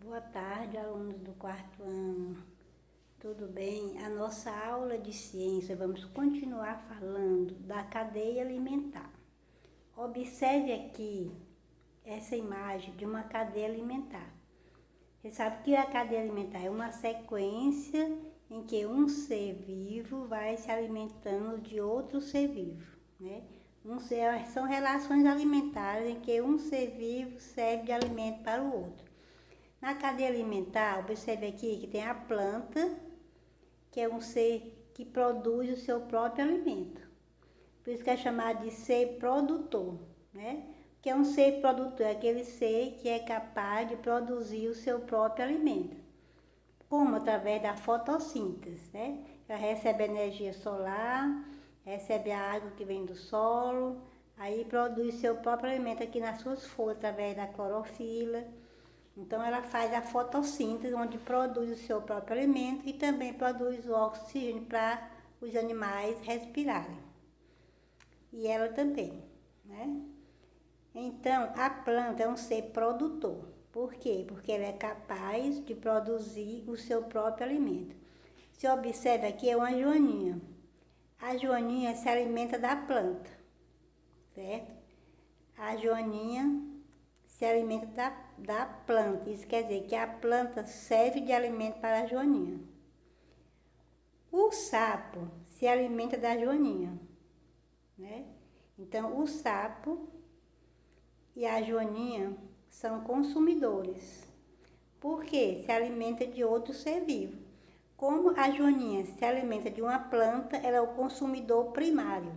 Boa tarde, alunos do quarto ano. Tudo bem? A nossa aula de ciência, vamos continuar falando da cadeia alimentar. Observe aqui essa imagem de uma cadeia alimentar. Você sabe que a cadeia alimentar é uma sequência em que um ser vivo vai se alimentando de outro ser vivo, né? São relações alimentares em que um ser vivo serve de alimento para o outro. Na cadeia alimentar, observe aqui que tem a planta, que é um ser que produz o seu próprio alimento. Por isso que é chamado de ser produtor, né? Que é um ser produtor, é aquele ser que é capaz de produzir o seu próprio alimento. Como? Através da fotossíntese, né? Ela recebe energia solar, recebe a água que vem do solo, aí produz seu próprio alimento aqui nas suas folhas, através da clorofila. Então, ela faz a fotossíntese, onde produz o seu próprio alimento e também produz o oxigênio para os animais respirarem. E ela também, né? Então, a planta é um ser produtor. Por quê? Porque ela é capaz de produzir o seu próprio alimento. Se observa aqui, é uma joaninha. A joaninha se alimenta da planta, certo? A joaninha se alimenta da planta. Isso quer dizer que a planta serve de alimento para a joaninha. O sapo se alimenta da joaninha, né? Então, o sapo e a joaninha são consumidores. Por quê? Se alimenta de outro ser vivo. Como a joaninha se alimenta de uma planta, ela é o consumidor primário.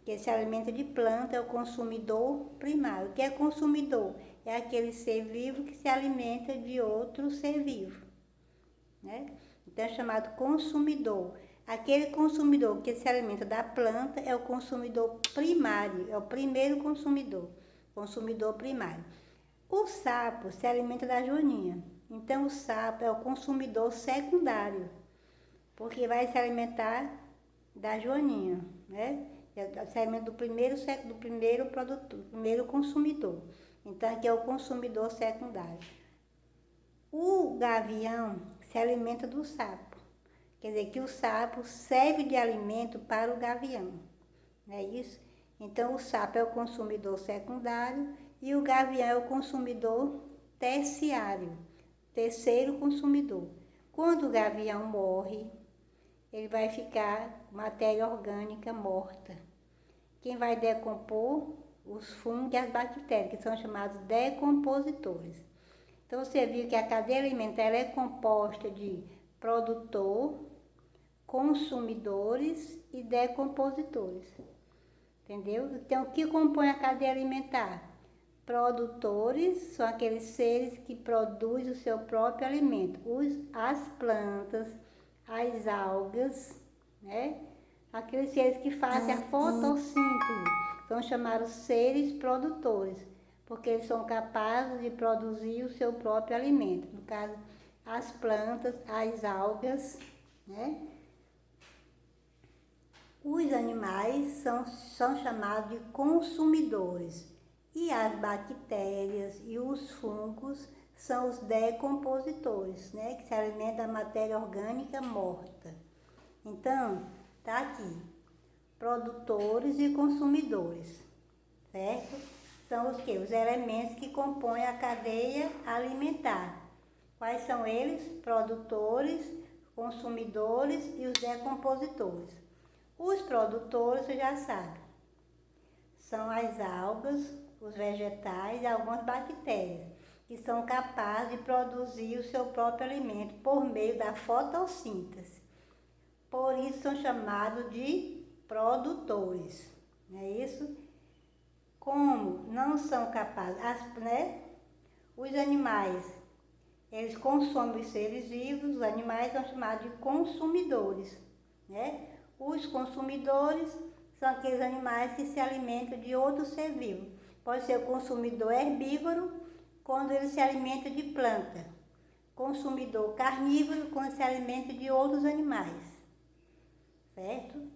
Que se alimenta de planta é o consumidor primário. O que é consumidor? É aquele ser vivo que se alimenta de outro ser vivo, né? Então é chamado consumidor. Aquele consumidor que se alimenta da planta é o consumidor primário, é o primeiro consumidor, consumidor primário. O sapo se alimenta da joaninha. Então o sapo é o consumidor secundário, porque vai se alimentar da joaninha, né? Se alimenta do primeiro produtor, do primeiro consumidor. Então aqui é o consumidor secundário. O gavião se alimenta do sapo. Quer dizer que o sapo serve de alimento para o gavião. Não é isso? Então o sapo é o consumidor secundário e o gavião é o consumidor terciário, terceiro consumidor. Quando o gavião morre, ele vai ficar matéria orgânica morta. Quem vai decompor? Os fungos e as bactérias, que são chamados decompositores. Então, você viu que a cadeia alimentar é composta de produtor, consumidores e decompositores. Entendeu? Então, o que compõe a cadeia alimentar? Produtores são aqueles seres que produzem o seu próprio alimento. As plantas, as algas, né? Aqueles seres que fazem a fotossíntese são chamados seres produtores, porque eles são capazes de produzir o seu próprio alimento. No caso, as plantas, as algas, né? Os animais são chamados de consumidores e as bactérias e os fungos são os decompositores, né? Que se alimentam da matéria orgânica morta. Então, tá aqui, produtores e consumidores, certo? São os que? Os elementos que compõem a cadeia alimentar. Quais são eles? Produtores, consumidores e os decompositores. Os produtores, você já sabe, são as algas, os vegetais e algumas bactérias, que são capazes de produzir o seu próprio alimento por meio da fotossíntese. Por isso são chamados de produtores, não é isso? Como não são capazes, né? Os animais, eles consomem os seres vivos, os animais são chamados de consumidores, né? Os consumidores são aqueles animais que se alimentam de outro ser vivo. Pode ser o consumidor herbívoro, quando ele se alimenta de planta. Consumidor carnívoro, quando se alimenta de outros animais, certo?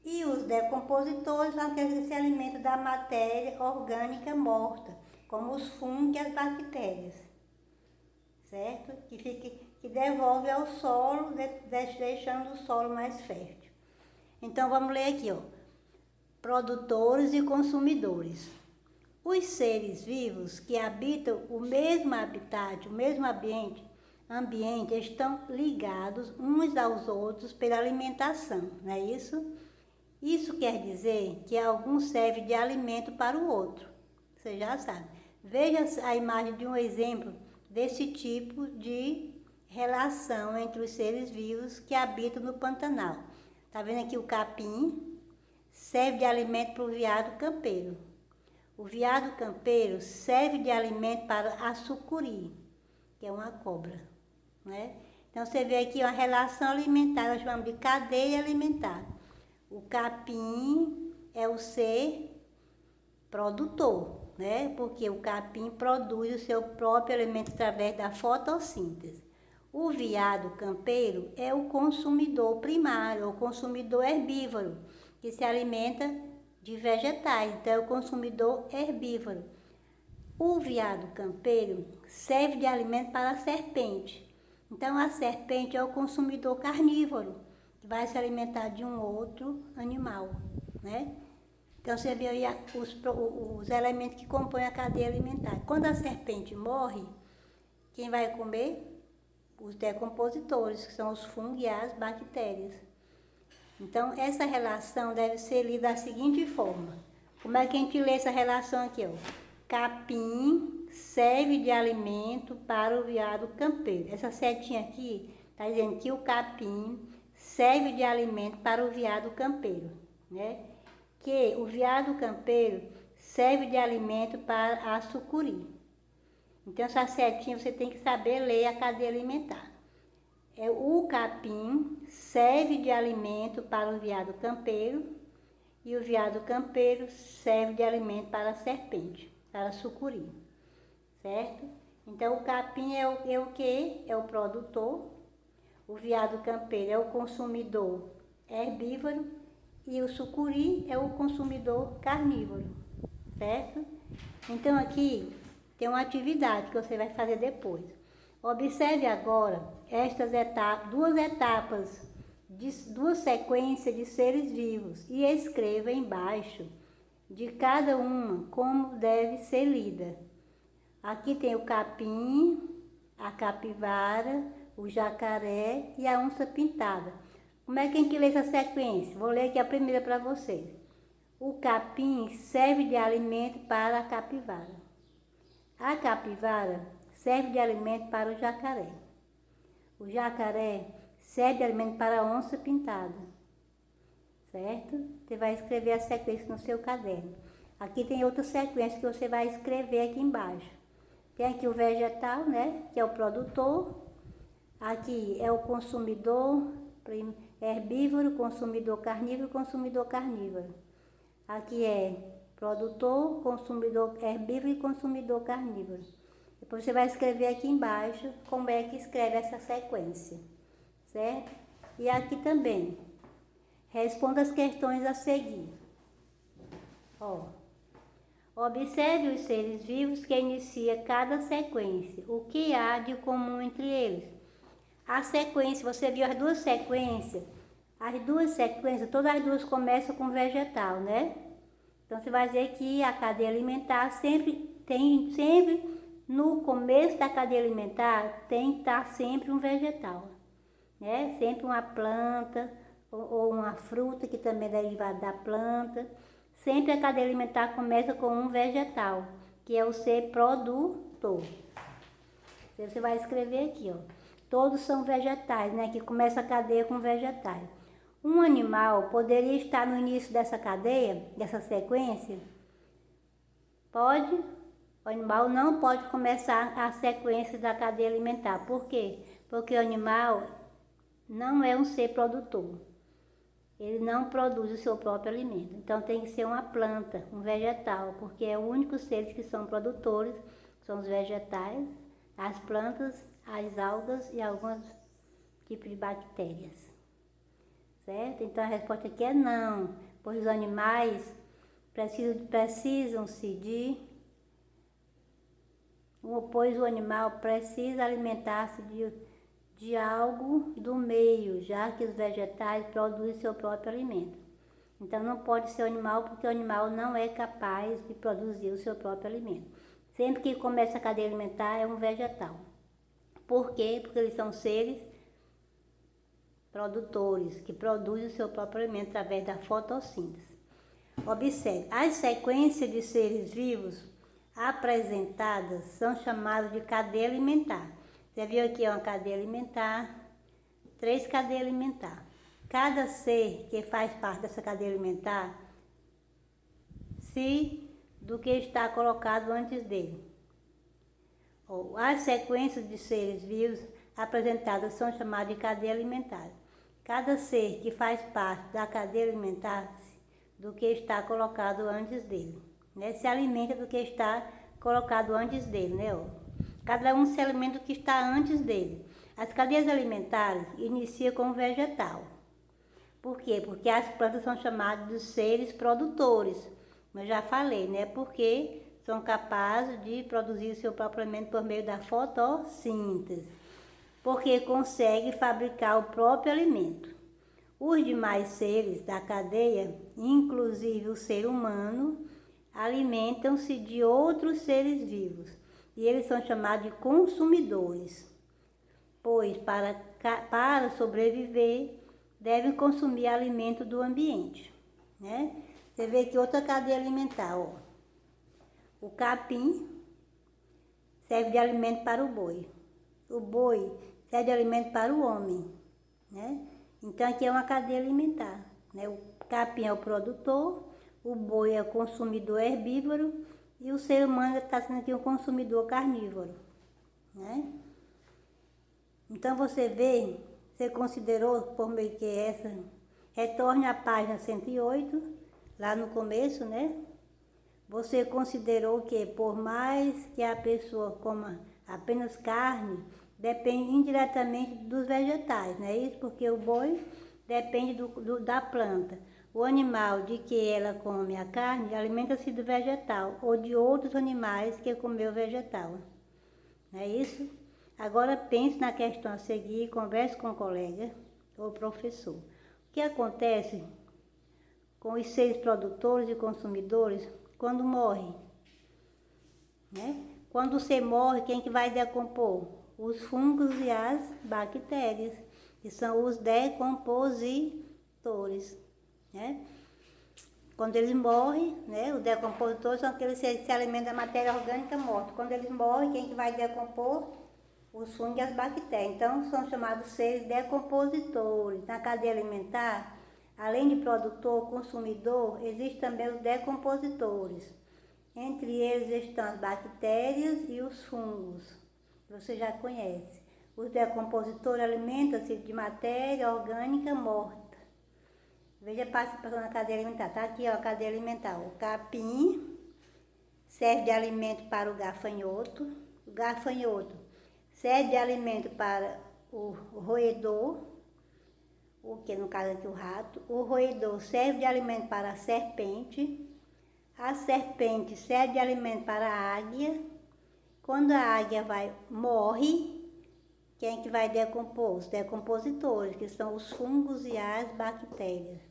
E os decompositores são aqueles que se alimentam da matéria orgânica morta, como os fungos e as bactérias, certo? Que devolve ao solo, deixando o solo mais fértil. Então vamos ler aqui, ó. Produtores e consumidores. Os seres vivos que habitam o mesmo habitat, o mesmo ambiente estão ligados uns aos outros pela alimentação, não é isso? Isso quer dizer que algum serve de alimento para o outro. Você já sabe. Veja a imagem de um exemplo desse tipo de relação entre os seres vivos que habitam no Pantanal. Está vendo aqui o capim? Serve de alimento para o veado campeiro. O veado campeiro serve de alimento para a sucuri, que é uma cobra, né? Então você vê aqui uma relação alimentar, nós chamamos de cadeia alimentar. O capim é o ser produtor, né? Porque o capim produz o seu próprio alimento através da fotossíntese. O veado campeiro é o consumidor primário, o consumidor herbívoro, que se alimenta de vegetais, então é o consumidor herbívoro. O veado campeiro serve de alimento para a serpente. Então a serpente é o consumidor carnívoro, que vai se alimentar de um outro animal, né? Então você vê aí os elementos que compõem a cadeia alimentar. Quando a serpente morre, quem vai comer? Os decompositores, que são os fungos e as bactérias. Então essa relação deve ser lida da seguinte forma. Como é que a gente lê essa relação aqui, ó? Capim serve de alimento para o veado campeiro. Essa setinha aqui está dizendo que o capim serve de alimento para o veado campeiro, né? Que o veado campeiro serve de alimento para a sucuri. Então essa setinha você tem que saber ler a cadeia alimentar. O capim serve de alimento para o veado campeiro e o veado campeiro serve de alimento para a serpente, para a sucuri, certo? Então o capim é o quê? É o produtor, o veado campeiro é o consumidor herbívoro e o sucuri é o consumidor carnívoro, certo? Então aqui tem uma atividade que você vai fazer depois. Observe agora estas etapas, duas sequências de seres vivos e escreva embaixo de cada uma como deve ser lida. Aqui tem o capim, a capivara, o jacaré e a onça pintada. Como é que a gente lê essa sequência? Vou ler aqui a primeira para vocês. O capim serve de alimento para a capivara. A capivara serve de alimento para o jacaré. O jacaré serve de alimento para a onça pintada. Certo? Você vai escrever a sequência no seu caderno. Aqui tem outra sequência que você vai escrever aqui embaixo. Tem aqui o vegetal, né? Que é o produtor. Aqui é o consumidor herbívoro, consumidor carnívoro. Aqui é produtor, consumidor herbívoro e consumidor carnívoro. Depois você vai escrever aqui embaixo como é que escreve essa sequência, certo? E aqui também, responda as questões a seguir. Ó, observe os seres vivos que inicia cada sequência. O que há de comum entre eles? A sequência, você viu as duas sequências? Todas as duas começam com vegetal, né? Então você vai dizer que a cadeia alimentar sempre no começo da cadeia alimentar tem que estar sempre um vegetal, né? Sempre uma planta ou uma fruta que também é derivada da planta. Sempre a cadeia alimentar começa com um vegetal, que é o ser produtor. Você vai escrever aqui, ó. Todos são vegetais, né? Que começa a cadeia com vegetais. Um animal poderia estar no início dessa cadeia, dessa sequência? Pode. O animal não pode começar a sequência da cadeia alimentar. Por quê? Porque o animal não é um ser produtor. Ele não produz o seu próprio alimento. Então tem que ser uma planta, um vegetal, porque é o único seres que são produtores, são os vegetais, as plantas, as algas e alguns tipos de bactérias. Certo? Então a resposta aqui é não, pois os animais precisam-se de pois o animal precisa alimentar-se de algo do meio, já que os vegetais produzem seu próprio alimento. Então não pode ser o animal, porque o animal não é capaz de produzir o seu próprio alimento. Sempre que começa a cadeia alimentar é um vegetal. Por quê? Porque eles são seres produtores, que produzem o seu próprio alimento através da fotossíntese. Observe, as sequências de seres vivos apresentadas são chamadas de cadeia alimentar. Você viu aqui uma cadeia alimentar, 3 cadeias alimentares. Cada ser que faz parte dessa cadeia alimentar, do que está colocado antes dele. As sequências de seres vivos apresentadas são chamadas de cadeia alimentar. Cada ser que faz parte da cadeia alimentar do que está colocado antes dele, né? Se alimenta do que está colocado antes dele, né? Cada um se alimenta do que está antes dele. As cadeias alimentares iniciam com o vegetal. Por quê? Porque as plantas são chamadas de seres produtores. Eu já falei, né? Porque são capazes de produzir o seu próprio alimento por meio da fotossíntese. Porque conseguem fabricar o próprio alimento. Os demais seres da cadeia, inclusive o ser humano, alimentam-se de outros seres vivos. E eles são chamados de consumidores. Pois para sobreviver, devem consumir alimento do ambiente, né? Você vê que outra cadeia alimentar, ó. O capim serve de alimento para o boi. O boi serve de alimento para o homem, né? Então aqui é uma cadeia alimentar, né? O capim é o produtor, o boi é o consumidor herbívoro e o ser humano está sendo aqui um consumidor carnívoro, né? Então você considerou por meio que essa, retorne à página 108, lá no começo, né? Você considerou que por mais que a pessoa coma apenas carne, depende indiretamente dos vegetais, não é isso? Porque o boi depende da planta. O animal de que ela come a carne alimenta-se do vegetal ou de outros animais que comeu vegetal. Não é isso? Agora pense na questão a seguir e converse com o colega ou professor. O que acontece com os seres produtores e consumidores quando morrem? Né? Quando você morre, quem que vai decompor? Os fungos e as bactérias, que são os decompositores, né? Quando eles morrem, né, os decompositores são aqueles que se alimentam da matéria orgânica morta. Quando eles morrem, quem que vai decompor? Os fungos e as bactérias. Então, são chamados seres decompositores. Na cadeia alimentar, além de produtor, consumidor, existem também os decompositores. Entre eles estão as bactérias e os fungos. Você já conhece. Os decompositores alimentam-se de matéria orgânica morta. Veja, participação na cadeia alimentar. Está aqui, ó, a cadeia alimentar. O capim serve de alimento para o gafanhoto. O gafanhoto serve de alimento para o roedor, o que no caso aqui o rato. O roedor serve de alimento para a serpente. A serpente serve de alimento para a águia. Quando a águia morre, quem é que vai decompor? Os decompositores, que são os fungos e as bactérias.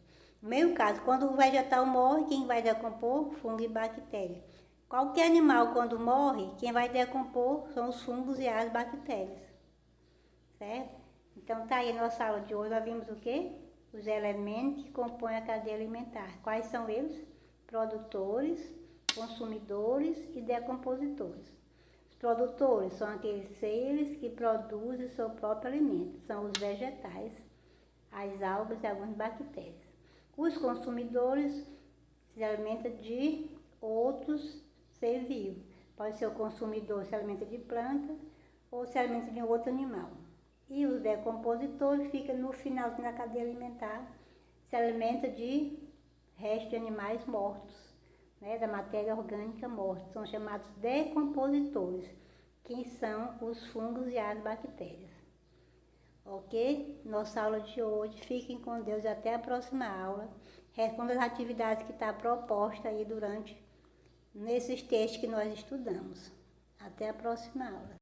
No meio caso, quando o vegetal morre, quem vai decompor? Fungo e bactéria. Qualquer animal, quando morre, quem vai decompor são os fungos e as bactérias. Certo? Então, tá aí a nossa aula de hoje. Nós vimos o quê? Os elementos que compõem a cadeia alimentar. Quais são eles? Produtores, consumidores e decompositores. Os produtores são aqueles seres que produzem o seu próprio alimento. São os vegetais, as algas e algumas bactérias. Os consumidores se alimentam de outros seres vivos. Pode ser o consumidor se alimenta de planta ou se alimenta de outro animal. E os decompositores ficam no final da cadeia alimentar, se alimenta de restos de animais mortos, né, da matéria orgânica morta. São chamados decompositores, que são os fungos e as bactérias. Ok? Nossa aula de hoje. Fiquem com Deus e até a próxima aula. Responda as atividades que está proposta aí nesses textos que nós estudamos. Até a próxima aula.